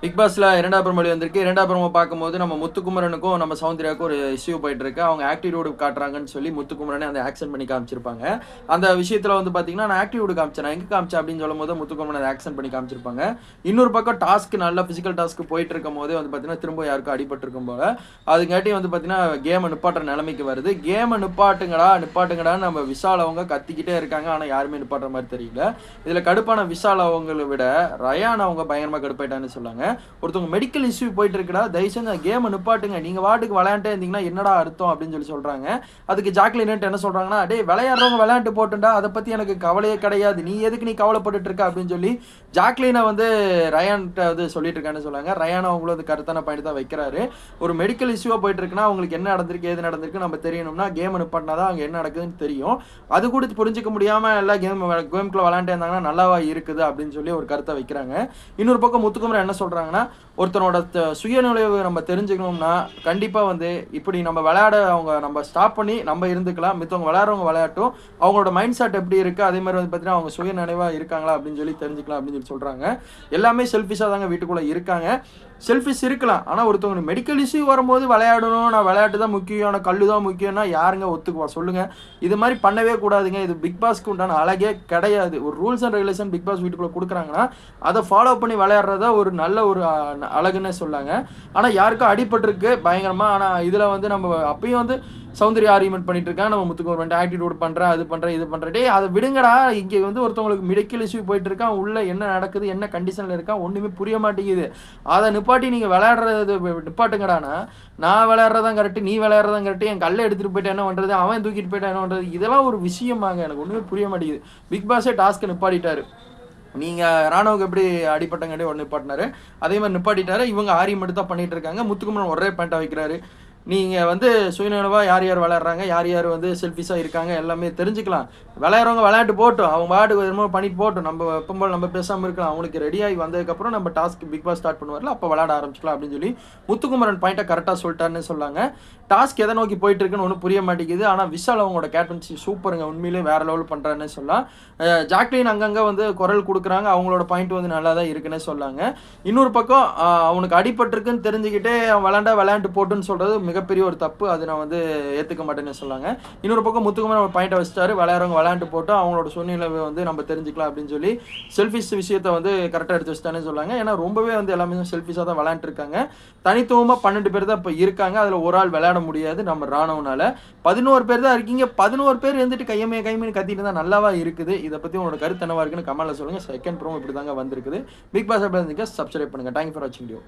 Big பாஸ்ல 2வது promo வந்திருக்கு. 2வது ப்ரோமோ பார்க்கும்போது நம்ம முத்துக்குமரனுக்கும், நம்ம சௌந்தர்யாவுக்கும் ஒரு இஷ்யூ போயிட்டு இருக்கு. அவங்க ஆட்டிட்யூட் காட்டுறாங்கன்னு சொல்லி முத்துக்குமரனே அந்த ஆக்ஷன் பண்ணி காமிச்சிருப்பாங்க. அந்த விஷயத்துல வந்து பார்த்தீங்கன்னா, நான் ஆட்டிட்யூட் காமிச்சேன். நான் எங்க காமிச்சேன் அப்படின்னு சொல்லும்போது முத்துக்குமரன் அத ஆக்ஷன் பண்ணி காமிச்சிருப்பாங்க. இன்னொரு பக்கம் டாஸ்க் நல்ல பிசிக்கல் டாஸ்க் போயிட்டு இருக்கும்போதே வந்து பார்த்தீங்கன்னா, திரும்ப யாருக்கும் அடிபட்டுருக்கும் போல. அதுங்காட்டி வந்து பார்த்தீங்கன்னா, கேம நிப்பாட்டுற நிலைமைக்கு வருது. கேம நிப்பாட்டுங்கடா, நிப்பாட்டுங்கடான்னு நம்ம விஷால் அவங்க கத்திக்கிட்டே இருக்காங்க. ஆனா யாருமே நிப்பாட்டுற மாரி தெரியல. இதுல கடுப்பான விஷால் அவங்கள விட ரயான் அவங்க பயங்கரமா கடுப்பாயிட்டாங்கன்னு சொன்னாங்க. ஒருத்தவங்க மெடிக்கல் இஷ்யூ போயிட்டு இருக்குடா, தயவு செஞ்சு அந்த கேமை நிப்பாட்டுங்க, நீங்க வாட்டுக்கு விளையாண்டே இருந்தீங்கன்னா என்னடா அர்த்தம் அப்படின்னு சொல்லி சொல்றாங்க. அதுக்கு ஜாக்லின் என்ன சொல்றாங்கன்னா, டேய் விளையாடுறவங்க விளையாட்டு போட்டுண்டா, அதை பத்தி எனக்கு கவலையே கிடையாது, நீ எதுக்கு நீ கவலைப்பட்டுட்டு இருக்க அப்படின்னு சொல்லி ஜாக்லினை வந்து ரயான்கிட்ட வந்து சொல்லிட்டு இருக்கான்னு சொன்னாங்க. ரயான் அவங்களும் வந்து கருத்தான பாயிண்ட் தான் வைக்கிறாரு. ஒரு மெடிக்கல் இஷ்யூவா போயிட்டு இருக்குன்னா அவங்களுக்கு என்ன நடந்திருக்கு ஏது நடந்திருக்கு நம்ம தெரியணும்னா கேமை நிப்பாட்டினா தான் அங்கே என்ன நடக்குதுன்னு தெரியும். அது கூட புரிஞ்சுக்க முடியாம எல்லாம் கேம்குள்ள விளையாண்டே இருந்தாங்கன்னா நல்லாவா இருக்குது அப்படின்னு சொல்லி ஒரு கருத்தை வைக்கிறாங்க. இன்னொரு பக்கம் முத்துக்குமரன் என்ன சொல்றாங்கன்னா, ஒருத்தனோட சுயநுழைவு நம்ம தெரிஞ்சுக்கணும்னா கண்டிப்பா வந்து இப்படி நம்ம விளையாட அவங்க நம்ம ஸ்டாப் பண்ணி நம்ம இருந்துக்கலாம். மித்தவங்க விளையாடுறவங்க விளையாட்டும். அவங்களோட மைண்ட் செட் எப்படி இருக்கு, அதே மாதிரி வந்து பார்த்தீங்கன்னா அவங்க சுயநினைவா இருக்காங்களா அப்படின்னு சொல்லி தெரிஞ்சுக்கலாம் அப்படின்னு சொல்லி சொல்றாங்க. எல்லாமே செல்ஃபிஷா தாங்க வீட்டுக்குள்ள இருக்காங்க. செல்ஃபிஷ் இருக்கலாம். ஆனா ஒருத்தவங்க மெடிக்கல் இஷ்யூ வரும்போது விளையாடணும், நான் விளையாட்டு தான் முக்கியம், ஆனா கல்லு தான் முக்கியம்னா யாருங்க ஒத்துக்குவா சொல்லுங்க? இது மாதிரி பண்ணவே கூடாதுங்க. இது பிக் பாஸ்க்கு உண்டான அழகே கிடையாது. ஒரு rules and regulation Bigg Boss வீட்டுக்குள்ள குடுக்குறாங்கன்னா, அத ஃபாலோ பண்ணி விளையாடுறத ஒரு நல்ல ஒரு அழகுன்னே சொல்லாங்க. ஆனா யாருக்கும் அடிபட்டிருக்கு பயங்கரமா. ஆனா இதுல வந்து நம்ம அப்பயும் வந்து சௌந்தர்யா ஆர்கியூமென்ட் பண்ணிட்டு இருக்காங்க. நம்ம முத்துக்குமரன் ஆட்டிட்யூட் பண்றேன், அது பண்றேன், இது பண்றேன். டேய் அத விடுங்கடா. இங்க வந்து ஒருத்தவங்களுக்கு மெடிக்கல் இஷ்யூ போயிட்டு இருக்கான். உள்ள என்ன நடக்குது, என்ன கண்டிஷன்ல இருக்கான் ஒண்ணுமே புரிய மாட்டேங்குது. அத நிப்பாட்டி நீங்க விளையாடுறது நிப்பாட்டுங்கடான்னா, நான் விளையாடுறதான் கரெக்ட், நீ விளையாடுறதான் கரெக்ட், என் கல்ல எடுத்துட்டு போயிட்டா என்ன பண்றது, அவன் தூக்கிட்டு போயிட்டா என்ன பண்றது, இதெல்லாம் ஒரு விஷயமாங்க. எனக்கு ஒண்ணுமே புரிய மாட்டேங்குது. பிக் பாஸே டாஸ்க் நிப்பாட்டிட்டாரு. நீங்க ராணுவுக்கு எப்படி அடிப்பட்டங்காட்டி உடனே நிப்பாட்டினாரு, அதே மாதிரி நிப்பாட்டிட்டாரு. இவங்க ஆர்கியூமென்ட் தான் பண்ணிட்டு இருக்காங்க. முத்துக்குமரன் ஒரே பாயிண்டா வைக்கிறாரு. நீங்க வந்து சுயநலவா யார் யார் விளையாடுறாங்க, யார் யார் வந்து செல்ஃபிஷா இருக்காங்க எல்லாமே தெரிஞ்சுக்கலாம். விளையாடுறவங்க விளையாட்டு போகட்டும். அவங்க பாட்டுக்கு என்னமோ பண்ணிட்டு போகட்டும். நம்ம எப்பவும் போல நம்ம பேசாம இருக்கலாம். அவங்களுக்கு ரெடியாகி வந்ததுக்கப்புறம் நம்ம டாஸ்க் பிக் பாஸ் ஸ்டார்ட் பண்ணுவார்ல, அப்போ விளையாட ஆரம்பிச்சுக்கலாம் அப்படின்னு சொல்லி முத்துக்குமரன் பாயிண்ட்டை கரெக்டாக சொல்லிட்டாருன்னு சொல்லாங்க. டாஸ்க் எதை நோக்கி போயிட்டு இருக்குன்னு ஒன்றும் புரிய மாட்டேங்குது. ஆனால் விஷால் அவங்களோட கேப்டன்சி சூப்பருங்க, உண்மையிலே வேற லெவல் பண்ணுறாருன்னு சொல்லலாம். ஜாக்லின் அங்கங்கே வந்து குரல் கொடுக்குறாங்க. அவங்களோட பாயிண்ட் வந்து நல்லா தான் இருக்குன்னே சொல்லாங்க. இன்னொரு பக்கம் அவனுக்கு அடிபட்டிருக்குன்னு தெரிஞ்சுக்கிட்டே அவன் விளையாண்டு போட்டுன்னு சொல்றது மிகப்பெரிய ஒரு தப்பு. அது நான் வந்து ஏற்றுக்க மாட்டேன்னு சொல்லாங்க. இன்னொரு பக்கம் முத்துக்குமரன் ஒரு பாயிண்டை வச்சுட்டாரு. விளையாடுறவங்க விளையாண்டு போட்டு அவங்களோட சூழ்நிலையை வந்து நம்ம தெரிஞ்சுக்கலாம் அப்படின்னு சொல்லி செல்ஃபிஷ் விஷயத்தை வந்து கரெக்டாக எடுத்து வச்சுட்டானே சொல்லாங்க. ஏன்னா ரொம்பவே வந்து எல்லாமே செல்ஃபிஷாக தான் விளையாண்டுருக்காங்க. தனித்துவமாக 12 பேர் தான் இப்போ இருக்காங்க. அதில் ஒரு ஆள் விளையாட முடியாது நம்ம ராணுவனால. 11 பேர் தான் இருக்கீங்க. 11 பேர் இருந்துட்டு கையமே கத்திட்டு தான் நல்லாவா இருக்குது. இதை பற்றி உங்களோட கருத்து என்னவா இருக்குன்னு கமெண்ட்ல சொல்லுங்க. செகண்ட் ப்ரோமோ இப்படி தாங்க வந்திருக்குது. பிக் பாஸ் எப்படி இருந்துச்சு சப்ஸ்கிரைப் பண்ணுங்க. தேங்க்யூ ஃபார் வாட்சிங் வீடியோ.